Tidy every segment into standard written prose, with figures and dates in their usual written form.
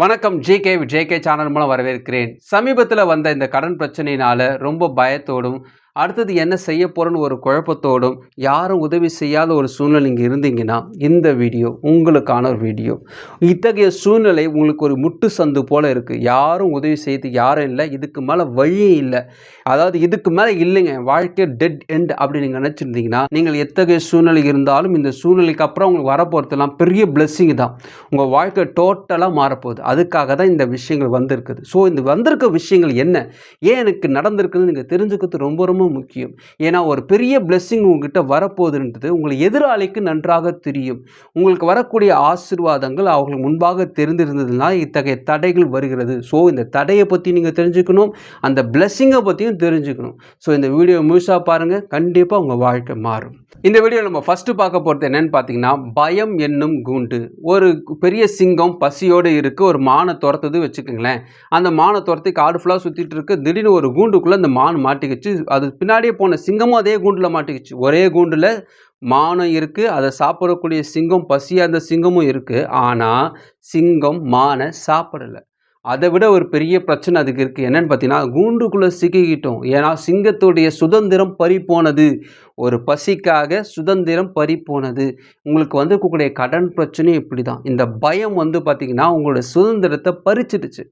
வணக்கம். JK channel மூலம் வரவேற்கிறேன். சமீபத்தில் வந்த இந்த கடன் பிரச்சனையினால ரொம்ப பயத்தோடும், அடுத்தது என்ன செய்ய போறோன்னு ஒரு குழப்பத்தோடும், யாரும் உதவி செய்யாத ஒரு சூழ்நிலை நீங்க இருந்தீங்கன்னா, இந்த வீடியோ உங்களுக்கான ஒரு வீடியோ. இத்தகைய சூழ்நிலை உங்களுக்கு ஒரு முட்டு சந்து போல இருக்கு. யாரும் உதவி செய்யறதுக்கு யாரும் இல்லை. இதுக்கு மேலே வழியே இல்லை. அதாவது இதுக்கு மேலே இல்லைங்க. வாழ்க்கை டெட் எண்ட் அப்படின்னு நீங்கள் நினச்சிருந்தீங்கன்னா, நீங்கள் எத்தகைய சூழ்நிலை இருந்தாலும் இந்த சூழ்நிலைக்கு அப்புறம் உங்களுக்கு வரப்போகிறதுலாம் பெரிய பிளெஸ்ஸிங் தான். உங்கள் வாழ்க்கை டோட்டலாக மாறப்போகுது. அதுக்காக தான் இந்த விஷயங்கள் வந்திருக்குது. ஸோ இந்த வந்திருக்க விஷயங்கள் என்ன, ஏன் எனக்கு நடந்திருக்குதுன்னு நீங்கள் தெரிஞ்சுக்கிறது ரொம்ப ரொம்ப முக்கியம். ஏன்னா ஒரு பெரிய பிளெஸ்ஸிங் உங்ககிட்ட வரப்போகுதுன்றது உங்களை எதிராளிக்கு நன்றாக தெரியும். உங்களுக்கு வரக்கூடிய ஆசீர்வாதங்கள் அவங்களுக்கு முன்பாக தெரிந்திருந்ததுனால இத்தகைய தடைகள் வருகிறது. ஸோ இந்த தடையை பற்றி நீங்கள் தெரிஞ்சுக்கணும், அந்த பிளெஸ்ஸிங்கை பற்றியும் தெரிஞ்சுக்கணும். ஸோ இந்த வீடியோ முழுசாக பாருங்கள், கண்டிப்பாக உங்கள் வாழ்க்கை மாறும். இந்த வீடியோ நம்ம ஃபஸ்ட்டு பார்க்க போகிறது என்னன்னு பார்த்தீங்கன்னா, பயம் என்னும் கூண்டு. ஒரு பெரிய சிங்கம் பசியோடு இருக்குது, ஒரு மானை துரத்துது வச்சுக்கோங்களேன். அந்த மானை துரத்தி காடு ஃபுல்லாக சுற்றிட்டு இருக்கு. திடீர்னு ஒரு கூண்டுக்குள்ளே அந்த மான் மாட்டிக்கிச்சு. அது பின்னாடியே போன சிங்கமும் அதே கூண்டில் மாட்டிக்கிச்சு. ஒரே கூண்டில் மானும் இருக்குது, அதை சாப்பிடக்கூடிய சிங்கம், பசியாக அந்த சிங்கமும் இருக்குது. ஆனால் சிங்கம் மானை சாப்பிடலை. அதை விட ஒரு பெரிய பிரச்சனை அதுக்கு இருக்குது. என்னென்னு பார்த்தீங்கன்னா, கூண்டுக்குள்ளே சிக்கிக்கிட்டோம். ஏன்னா சிங்கத்துடைய சுதந்திரம் பறிப்போனது. ஒரு பசிக்காக சுதந்திரம் பறிப்போனது. உங்களுக்கு இருக்கக்கூடிய கடன் பிரச்சனையும் இப்படி தான். இந்த பயம் பார்த்திங்கன்னா உங்களுடைய சுதந்திரத்தை பறிச்சிடுச்சு.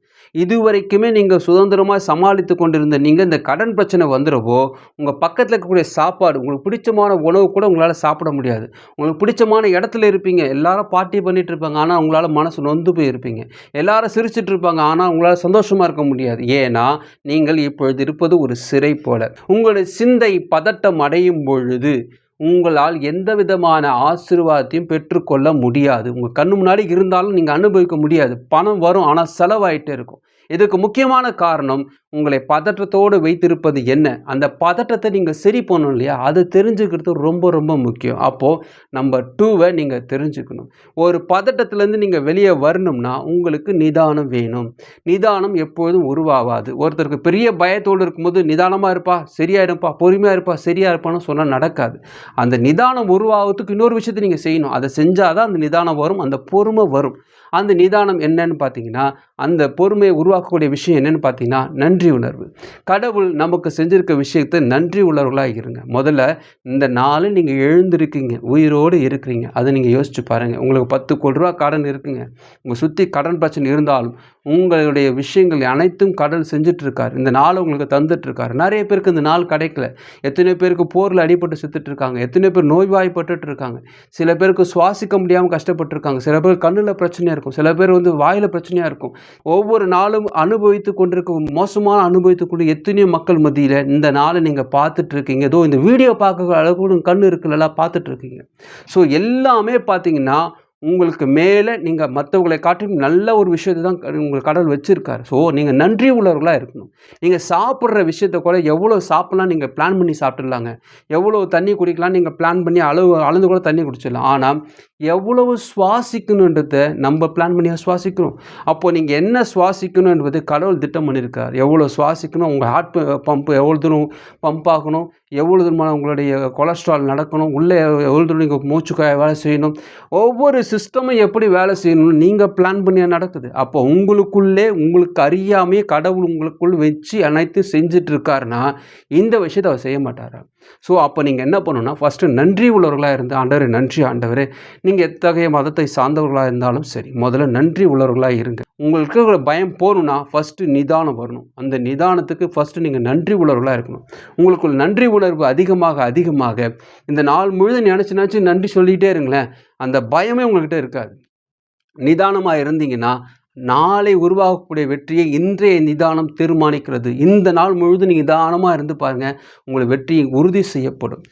இதுவரைக்குமே நீங்கள் சுதந்திரமாக சமாளித்து கொண்டிருந்த நீங்கள் இந்த கடன் பிரச்சனை வந்துடுறப்போ உங்கள் பக்கத்தில் இருக்கக்கூடிய சாப்பாடு, உங்களுக்கு பிடிச்சமான உணவு கூட உங்களால் சாப்பிட முடியாது. உங்களுக்கு பிடிச்சமான இடத்துல இருப்பீங்க, எல்லாரும் பார்ட்டி பண்ணிகிட்டு இருப்பாங்க, ஆனால் உங்களால் மனசு நொந்து போய் இருப்பீங்க. எல்லாரும் சிரிச்சிட்டு இருப்பாங்க, ஆனால் உங்களால் சந்தோஷமாக இருக்க முடியாது. ஏன்னா நீங்கள் இப்பொழுது இருப்பது ஒரு சிறை போல. உங்களுடைய சிந்தை பதட்டம் அடையும் பொழுது உங்களால் எந்த விதமான ஆசீர்வாதத்தையும் பெற்றுக்கொள்ள முடியாது. உங்கள் கண்ணு முன்னாடி இருந்தாலும் நீங்கள் அனுபவிக்க முடியாது. பணம் வரும், ஆனால் செலவாயிட்டே இருக்கும். இதுக்கு முக்கியமான காரணம் உங்களை பதற்றத்தோடு வைத்திருப்பது என்ன, அந்த பதட்டத்தை நீங்கள் சரி பண்ணணும் இல்லையா, அது தெரிஞ்சுக்கிறது ரொம்ப ரொம்ப முக்கியம். அப்போது நம்பர் 2வை நீங்கள் தெரிஞ்சுக்கணும். ஒரு பதட்டத்திலேருந்து நீங்கள் வெளியே வரணும்னா உங்களுக்கு நிதானம் வேணும். நிதானம் எப்பொழுதும் உருவாகாது. ஒருத்தருக்கு பெரிய பயத்தோடு இருக்கும்போது நிதானமாக இருப்பா, சரியாயிடும்ப்பா, பொறுமையாக இருப்பா, சரியாக இருப்பான்னு சொன்னால் நடக்காது. அந்த நிதானம் உருவாகிறதுக்கு இன்னொரு விஷயத்தை நீங்கள் செய்யணும். அதை செஞ்சால் தான் அந்த நிதானம் வரும், அந்த பொறுமை வரும். அந்த நிதானம் என்னன்னு பார்த்தீங்கன்னா, அந்த பொறுமையை உருவாக்கக்கூடிய விஷயம் என்னென்னு பார்த்தீங்கன்னா, நன்றி உணர்வு. கடவுள் நமக்கு செஞ்சுருக்க விஷயத்தை நன்றி உணர்வுகளாக இருங்க. முதல்ல இந்த நாள் நீங்கள் எழுந்திருக்கீங்க, உயிரோடு இருக்கிறீங்க, அதை நீங்கள் யோசிச்சு பாருங்கள். உங்களுக்கு 10 கோடி ரூபா கடன் இருக்குங்க. உங்கள் சுற்றி கடன் பிரச்சனை இருந்தாலும் உங்களுடைய விஷயங்கள் அனைத்தும் கடவுள் செஞ்சிட்ருக்கார். இந்த நாளை உங்களுக்கு தந்துட்டுருக்காரு. நிறைய பேருக்கு இந்த நாள் கிடைக்கல. எத்தனை பேருக்கு போரில் அடிபட்டு செத்துட்ருக்காங்க, எத்தனை பேர் நோய்வாய்ப்பட்டு இருக்காங்க, சில பேருக்கு சுவாசிக்க முடியாமல் கஷ்டப்பட்டுருக்காங்க, சில பேர் கண்ணில் பிரச்சனையாக இருக்கும், சில பேர் வாயில் பிரச்சனையாக இருக்கும். ஒவ்வொரு நாளும் அனுபவித்து கொண்டிருக்கும் மோசமான அனுபவித்து கொண்டு எத்தனையோ மக்கள் மத்தியில் இந்த நாளை நீங்கள் பார்த்துட்ருக்கீங்க. ஏதோ இந்த வீடியோ பார்க்குற அளவுக்கு கண் இருக்குல்ல, பார்த்துட்ருக்கீங்க. ஸோ எல்லாமே பார்த்தீங்கன்னா உங்களுக்கு மேலே நீங்கள் மற்றவங்களை காட்டிலும் நல்ல ஒரு விஷயத்தை தான் உங்களுக்கு கடவுள் வச்சுருக்காரு. ஸோ நீங்கள் நன்றி உள்ளவர்களாக இருக்கணும். நீங்கள் சாப்பிட்ற விஷயத்தை கூட எவ்வளோ சாப்பிட்லாம் நீங்கள் பிளான் பண்ணி சாப்பிட்லாங்க. எவ்வளோ தண்ணி குடிக்கலாம் நீங்கள் பிளான் பண்ணி அளந்து கூட தண்ணி குடிச்சிடலாம். ஆனால் எவ்வளவு சுவாசிக்கணுன்றதை நம்ம பிளான் பண்ணி சுவாசிக்கிறோம். அப்போது நீங்கள் என்ன சுவாசிக்கணும் என்பது கடவுள் திட்டம் பண்ணியிருக்கார். எவ்வளோ சுவாசிக்கணும், உங்கள் ஹார்ட் பம்ப் எவ்வளோ தூரம் பம்ப் ஆகணும், எவ்வளோ தூரமான உங்களுடைய கொலஸ்ட்ரால் நடக்கணும், உள்ளே எவ்வளோ தூரம் நீங்கள் மூச்சுக்காய வேலை செய்யணும், ஒவ்வொரு சிஸ்டமும் எப்படி வேலை செய்யணும்னு நீங்கள் பிளான் பண்ணி நடக்குது. அப்போ உங்களுக்குள்ளே உங்களுக்கு அறியாமையே கடவுள் உங்களுக்குள் வச்சு அனைத்தும் செஞ்சுட்டு இருக்காருன்னா இந்த விஷயத்தை அவர் செய்ய மாட்டாரா? ஸோ அப்போ நீங்கள் என்ன பண்ணணும்னா, ஃபஸ்ட்டு நன்றி உள்ளவர்களாக இருந்து, ஆண்டவரே நன்றி ஆண்டவரே. நீங்கள் எத்தகைய மதத்தை சார்ந்தவர்களாக இருந்தாலும் சரி, முதல்ல நன்றி உள்ளவர்களாக இருங்க. உங்களுக்கு பயம் போகணுன்னா ஃபஸ்ட்டு நிதானம் வரணும். அந்த நிதானத்துக்கு ஃபஸ்ட்டு நீங்கள் நன்றி உள்ளவர்களாக இருக்கணும். உங்களுக்கு நன்றி உணர்வு அதிகமாக அதிகமாக இந்த நாள் முழுதும் நினச்சி நன்றி சொல்லிகிட்டே இருங்களேன், அந்த பயமே உங்கள்கிட்ட இருக்காது. நிதானமாக இருந்தீங்கன்னா நாளை உருவாகக்கூடிய வெற்றியை இன்றைய நிதானம் தீர்மானிக்கிறது. இந்த நாள் முழுதும் நீங்கள் நிதானமாக இருந்து பாருங்கள், உங்களை வெற்றியை உறுதி செய்யப்படும்.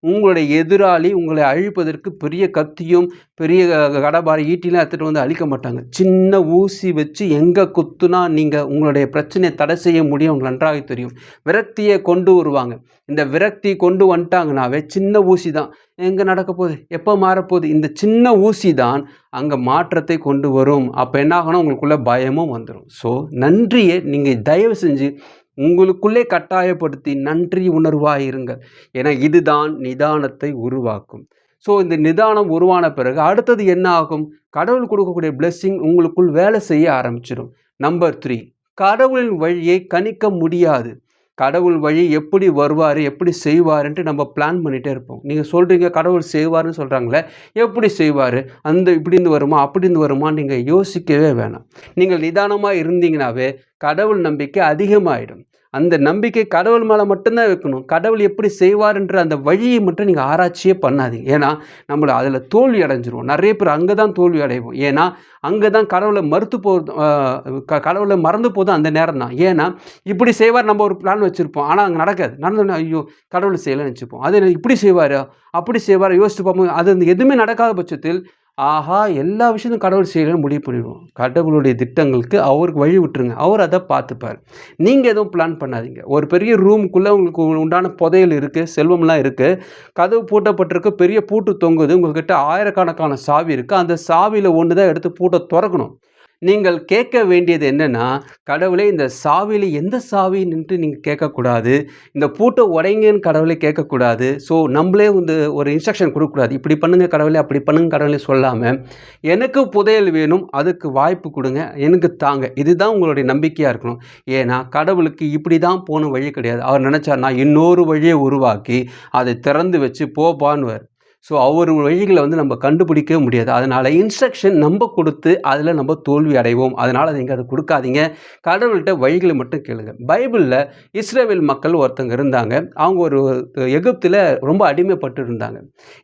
உங்களுடைய எதிராளி உங்களை அழிப்பதற்கு பெரிய கத்தியும் பெரிய கடபாரி ஈட்டிலாம் எடுத்துகிட்டு அழிக்க மாட்டாங்க. சின்ன ஊசி வச்சு எங்கே குத்துனா நீங்கள் உங்களுடைய பிரச்சனையை தடை செய்ய முடியும் உங்களுக்கு நன்றாக தெரியும். விரக்தியை கொண்டு வருவாங்க. இந்த விரக்தி கொண்டு வந்துட்டாங்கனாவே சின்ன ஊசி தான். எங்கே நடக்க போகுது, எப்போ மாறப்போகுது, இந்த சின்ன ஊசி தான் அங்கே மாற்றத்தை கொண்டு வரும். அப்போ என்ன ஆகணும், உங்களுக்குள்ளே பயமும் வந்துடும். ஸோ நன்றியை நீங்கள் தயவு செஞ்சு உங்களுக்குள்ளே கட்டாயப்படுத்தி நன்றி உணர்வாயிருங்கள். ஏன்னா இதுதான் நிதானத்தை உருவாக்கும். ஸோ இந்த நிதானம் உருவான பிறகு அடுத்தது என்ன ஆகும்? கடவுள் கொடுக்கக்கூடிய பிளெஸ்ஸிங் உங்களுக்குள் வேலை செய்ய ஆரம்பிச்சிடும். நம்பர் 3, கடவுளின் வழியை கணிக்க முடியாது. கடவுள் வழி எப்படி வருவார், எப்படி செய்வாருன்ட்டு நம்ம பிளான் பண்ணிகிட்டே இருப்போம். நீங்கள் சொல்கிறீங்க கடவுள் செய்வார்னு சொல்கிறாங்களே, எப்படி செய்வார்? இப்படின்னு வருமா, அப்படின்னு வருமா? நீங்கள் யோசிக்கவே வேணாம். நீங்கள் நிதானமாக இருந்தீங்கன்னாவே கடவுள் நம்பிக்கை அதிகமாகிடும். அந்த நம்பிக்கை கடவுள் மேலே மட்டும்தான் வைக்கணும். கடவுள் எப்படி செய்வார்ன்ற அந்த வழியை மட்டும் நீங்கள் ஆராய்ச்சியே பண்ணாதீங்க. ஏன்னா நம்மளை அதில் தோல்வி அடைஞ்சிருவோம். நிறைய பேர் அங்கே தான் தோல்வி அடைவோம். ஏன்னா அங்கே தான் கடவுளை கடவுளை மறந்து போதும் அந்த நேரம் தான். ஏன்னா இப்படி செய்வார், நம்ம ஒரு பிளான் வச்சுருப்போம். ஆனால் அங்கே நடக்காது. நடந்தோடனே ஐயோ கடவுள் செய்யலைன்னு வச்சுப்போம். அது இப்படி செய்வார், அப்படி செய்வார் யோசிச்சு பார்ப்போம். அது எதுவுமே நடக்காத பட்சத்தில் ஆஹா எல்லா விஷயத்தையும் கடவுள் செய்யணும்னு முடிவு பண்ணிடுவோம். கடவுளுடைய திட்டங்களுக்கு அவருக்கு வழி விட்டுருங்க. அவர் அதை பார்த்துப்பார். நீங்கள் எதுவும் பிளான் பண்ணாதீங்க. ஒரு பெரிய ரூமுக்குள்ளே உங்களுக்கு உண்டான புதையல் இருக்குது, செல்வம்லாம் இருக்குது, கதவு பூட்டப்பட்டிருக்கு, பெரிய பூட்டு தொங்குது, உங்கள்கிட்ட ஆயிரக்கணக்கான சாவி இருக்குது. அந்த சாவியில் ஒன்று தான் எடுத்து பூட்டை திறக்கணும். நீங்கள் கேட்க வேண்டியது என்னென்னா, கடவுளே இந்த சாவியில் எந்த சாவின்னுட்டு நீங்கள் கேட்கக்கூடாது. இந்த பூட்டை உடைங்கன்னு கடவுளே கேட்கக்கூடாது. ஸோ நம்மளே ஒரு இன்ஸ்ட்ரக்ஷன் கொடுக்கக்கூடாது. இப்படி பண்ணுங்க கடவுளே, அப்படி பண்ணுங்க கடவுளே சொல்லாமல், எனக்கு புதையல் வேணும், அதுக்கு வாய்ப்பு கொடுங்க, எனக்கு தாங்க. இதுதான் உங்களுடைய நம்பிக்கையாக இருக்கணும். ஏன்னா கடவுளுக்கு இப்படி தான் போகணும் வழி கிடையாது. அவர் நினச்சார்னா இன்னொரு வழியை உருவாக்கி அதை திறந்து வச்சு போப்பான்னுவார். ஸோ அவர் வழிகளை நம்ம கண்டுபிடிக்கவே முடியாது. அதனால் இன்ஸ்ட்ரக்ஷன் நம்ம கொடுத்து அதில் நம்ம தோல்வி அடைவோம். அதனால் நீங்கள் அதை கொடுக்காதீங்க. கடவுள்கிட்ட வழிகளை மட்டும் கேளுங்க. பைபிளில் இஸ்ரேல் மக்கள் ஒருத்தங்க இருந்தாங்க. அவங்க ஒரு எகிப்தில் ரொம்ப அடிமைப்பட்டு இருந்தாங்க.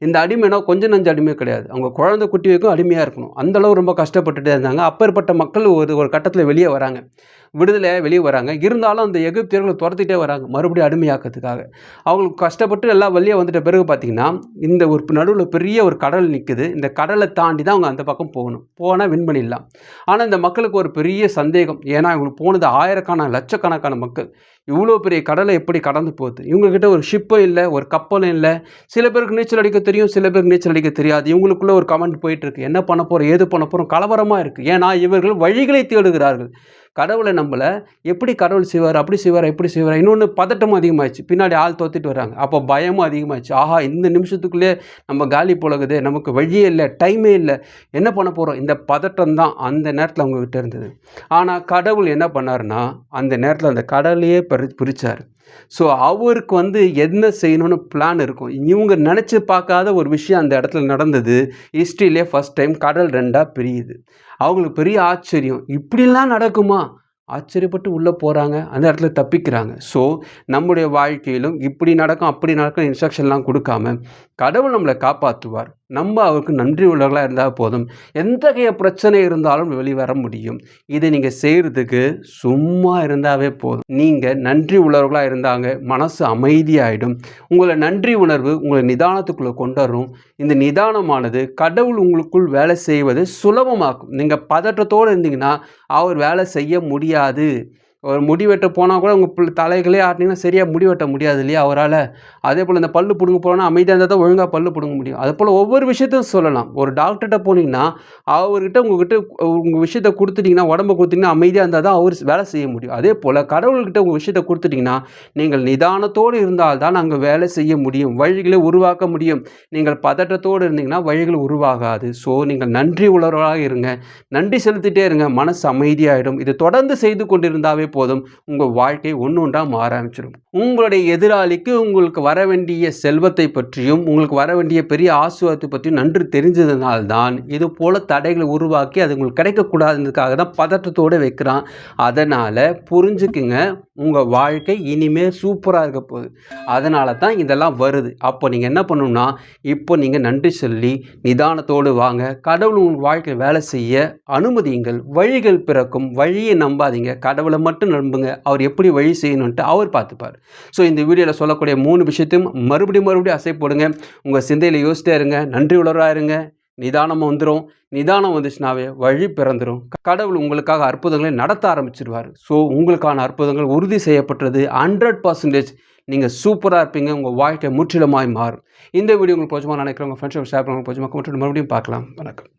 இந்த அடிமைனா கொஞ்சம் நஞ்சு அடிமை கிடையாது. அவங்க குழந்தை குட்டி வைக்கும் அடிமையாக இருக்கணும். அந்தளவு ரொம்ப கஷ்டப்பட்டுட்டே இருந்தாங்க. அப்பேற்பட்ட மக்கள் ஒரு கட்டத்தில் வெளியே வராங்க, விடுதலையாக வெளியே வராங்க. இருந்தாலும் அந்த எகிப்தியர்களை துரத்திட்டே வராங்க, மறுபடியும் அடிமையாக்கிறதுக்காக. அவங்களுக்கு கஷ்டப்பட்டு எல்லாம் வெளியே வந்துட்ட பிறகு பார்த்திங்கன்னா, இந்த ஒரு நடுவில் பெரிய ஒரு கடல் நிற்குது. இந்த கடலை தாண்டி தான் அவங்க அந்த பக்கம் போகணும். போனால் வின் பண்ணிடலாம். ஆனால் இந்த மக்களுக்கு ஒரு பெரிய சந்தேகம். ஏன்னா இவங்களுக்கு போனது லட்சக்கணக்கான மக்கள். இவ்வளோ பெரிய கடலை எப்படி கடந்து போகுது? இவங்ககிட்ட ஒரு ஷிப்பும் இல்லை, ஒரு கப்பலும் இல்லை. சில பேருக்கு நீச்சல் அடிக்க தெரியும், சில பேருக்கு நீச்சல் அடிக்க தெரியாது. இவங்களுக்குள்ள ஒரு கமெண்ட் போயிட்டுருக்கு, என்ன பண்ண போகிறோம், ஏது பண்ண போகிறோம், கலவரமாக இருக்குது. ஏன்னா இவர்கள் வழிகளை தேடுகிறார்கள். கடவுளை நம்மளை எப்படி கடவுள் செய்வார், அப்படி செய்வார், எப்படி செய்வார். இன்னொன்று பதட்டமும் அதிகமாகிடுச்சு. பின்னாடி ஆள் தோத்திட்டு வராங்க. அப்போ பயமும் அதிகமாகிடுச்சு. ஆஹா இந்த நிமிஷத்துக்குள்ளே நம்ம காலி போலகுது, நமக்கு வழியே இல்லை, டைமே இல்லை, என்ன பண்ண போகிறோம்? இந்த பதட்டம் தான் அந்த நேரத்தில் அவங்ககிட்ட இருந்தது. ஆனால் கடவுள் என்ன பண்ணார்னா, அந்த நேரத்தில் அந்த கடலையே பிரித்தார். ஸோ அவருக்கு என்ன செய்யணும்னு பிளான் இருக்கும். இவங்க நினச்சி பார்க்காத ஒரு விஷயம் அந்த இடத்துல நடந்தது. ஹிஸ்ட்ரியிலே ஃபஸ்ட் டைம் கடல் 2ஆக பிரியுது. அவங்களுக்கு பெரிய ஆச்சரியம், இப்படிலாம் நடக்குமா? ஆச்சரியப்பட்டு உள்ளே போகிறாங்க, அந்த இடத்துல தப்பிக்கிறாங்க. ஸோ நம்முடைய வாழ்க்கையிலும் இப்படி நடக்கும், அப்படி நடக்கும் இன்ஸ்ட்ரக்ஷன்லாம் கொடுக்காம கடவுள் நம்மளை காப்பாற்றுவார். நம்ம அவருக்கு நன்றி உள்ளவர்களாக இருந்தால் போதும். எந்தகைய பிரச்சனை இருந்தாலும் வெளிவர முடியும். இதை நீங்கள் செய்கிறதுக்கு சும்மா இருந்தாவே போதும். நீங்கள் நன்றி உள்ளவர்களாக இருந்தாங்க, மனசு அமைதியாகிடும். உங்களை நன்றி உணர்வு உங்களை நிதானத்துக்குள்ளே கொண்டு வரும். இந்த நிதானமானது கடவுள் உங்களுக்குள் வேலை செய்வதை சுலபமாக்கும். நீங்கள் பதற்றத்தோடு இருந்தீங்கன்னா அவர் வேலை செய்ய முடியாது. ஒரு முடிவெட்ட போனால் கூட உங்கள் தலைகளே ஆட்டினீங்கன்னா சரியாக முடிவெட்ட முடியாது இல்லையா அவரால். அதே போல் இந்த பல்லு பிடுங்க போனால் அமைதியாக இருந்தால் தான் ஒழுங்காக பல்லு பிடுங்க முடியும். அதே போல் ஒவ்வொரு விஷயத்தையும் சொல்லலாம். ஒரு டாக்டர்கிட்ட போனீங்கன்னா அவர்கிட்ட உங்கள் விஷயத்தை கொடுத்துட்டிங்கன்னா, உடம்பை கொடுத்தீங்கன்னா அமைதியாக இருந்தால் தான் அவர் வேலை செய்ய முடியும். அதே போல் கடவுள்கிட்ட உங்கள் விஷயத்தை கொடுத்துட்டிங்கன்னா நீங்கள் நிதானத்தோடு இருந்தால் தான் அங்கே வேலை செய்ய முடியும், வழிகளை உருவாக்க முடியும். நீங்கள் பதட்டத்தோடு இருந்தீங்கன்னா வழிகள் உருவாகாது. ஸோ நீங்கள் நன்றி உள்ளவர்களாக இருங்க, நன்றி செலுத்திட்டே இருங்க, மனசு அமைதியாகிடும். இது தொடர்ந்து செய்து கொண்டிருந்தாவே போதும், உங்கள் வாழ்க்கை ஒன்றா மாற ஆரம்பிச்சிடும். உங்களுடைய எதிராளிக்கு உங்களுக்கு வர வேண்டிய செல்வத்தை பற்றியும் உங்களுக்கு வர வேண்டிய பெரிய ஆசீர்வாதத்தை பற்றியும் நன்றி தெரிஞ்சதுனால்தான் இது போல தடைகளை உருவாக்கி அது உங்களுக்கு கிடைக்கக்கூடாதுன்றதுக்காக தான் பதட்டத்தோடு வைக்கிறான். அதனால் புரிஞ்சுக்குங்க, உங்கள் வாழ்க்கை இனிமேல் சூப்பராக இருக்க போகுது. அதனால தான் இதெல்லாம் வருது. அப்போ நீங்கள் என்ன பண்ணணும்னா, இப்போ நீங்கள் நன்றி சொல்லி நிதானத்தோடு வாங்க. கடவுள் உங்கள் வாழ்க்கையில் வேலை செய்ய அனுமதியுங்கள். வழிகள் பிறக்கும். வழியை நம்பாதீங்க, கடவுளை மட்டும் நம்புங்க. அவர் எப்படி வழி செய்யணுன்ட்டு அவர் பார்த்துப்பார். ஸோ இந்த வீடியோவில் சொல்லக்கூடிய 3 விஷயத்தையும் மறுபடியும் அசை போடுங்க. உங்கள் சிந்தையில் யோசிச்சிட்டே இருங்க, நன்றி உள்ளவராக இருங்க. நிதானம் வந்துடும். நிதானம் வந்துச்சுனாவே வழி பிறந்துடும். கடவுள் உங்களுக்காக அற்புதங்களை நடத்த ஆரம்பிச்சிருவார். ஸோ உங்களுக்கான அற்புதங்கள் உறுதி செய்யப்பட்டது. 100% நீங்கள் சூப்பராக இருப்பீங்க. உங்கள் வாழ்க்கை முற்றிலுமாய் மாறும். இந்த வீடியோ உங்களுக்கு பிடிச்சமா நினைக்கிறவங்க ஃப்ரெண்ட்ஸோட ஷேர் பண்ணுங்க. பிடிச்சமா மறுபடியும் பார்க்கலாம். வணக்கம்.